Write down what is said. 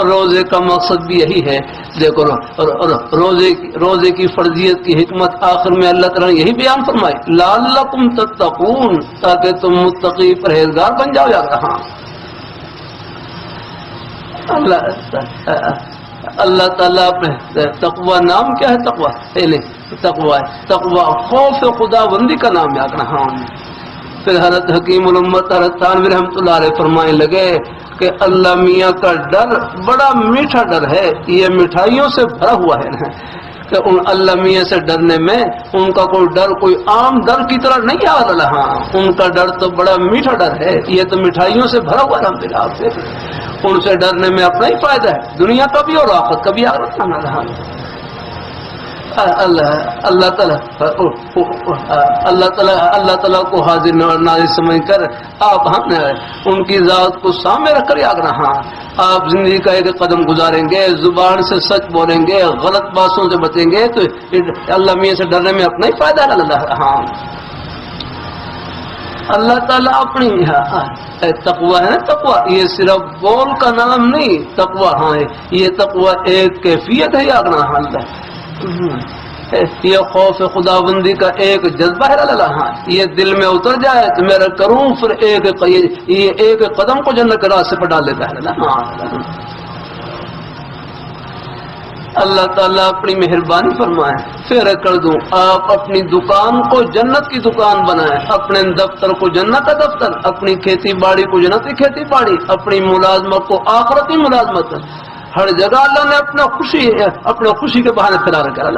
روزے کا مقصد بھی یہی ہے. دیکھو روزے کی فرضیت کی حکمت آخر میں اللہ تعالیٰ نے یہی بیان فرمائی لعلکم تتقون، تاکہ تم متقی پرہیزگار بن جاؤ. یاد رہا اللہ تعالیٰ تقوی نام کیا ہے؟ تقوی پہلے تقوی ہے، تقوی خوف خدا بندی کا نام. یاد رہا پھر حضرت حکیم الامت حضرت تھانوی رحمۃ اللہ علیہ فرمائے لگے کہ اللہ میاں کا ڈر بڑا میٹھا ڈر ہے، یہ مٹھائیوں سے بھرا ہوا ہے نا، کہ ان اللہ میاں سے ڈرنے میں ان کا کوئی ڈر کوئی عام ڈر کی طرح نہیں آ رہا. ان کا ڈر تو بڑا میٹھا ڈر ہے، یہ تو مٹھائیوں سے بھرا ہوا ہے. سے ان سے ڈرنے میں اپنا ہی فائدہ ہے، دنیا کا بھی اور آخرت کا بھی. آخرت نہ رہا اللہ تعالیٰ کو حاضر ناظر سمجھ کر آپ ان کی ذات کو سامنے رکھ کر. یاد رہا آپ زندگی کا ایک قدم گزاریں گے، زبان سے سچ بولیں گے، غلط باتوں سے بچیں گے، تو اللہ میاں سے ڈرنے میں اپنا ہی فائدہ ہے. اللہ تعالیٰ اپنی تقوی ہے نا، تقوی یہ صرف بول کا نام نہیں، تقوی ہاں یہ تقوی ایک کیفیت ہے. یاد رہا یہ خوف خدا بندی کا ایک جذبہ ہے. ہاں یہ دل میں اتر جائے تو میرا کروں پھر یہ ایک قدم کو جنت کے راستے پر ڈال دیتا ہے. اللہ تعالیٰ اپنی مہربانی فرمائے پھر کر دوں آپ اپنی دکان کو جنت کی دکان بنائیں، اپنے دفتر کو جنت کا دفتر، اپنی کھیتی باڑی کو جنت کی کھیتی باڑی، اپنی ملازمت کو آخرتی ملازمت. ہر جگہ اللہ نے اپنا خوشی کے بہانے پھیلا رکھا.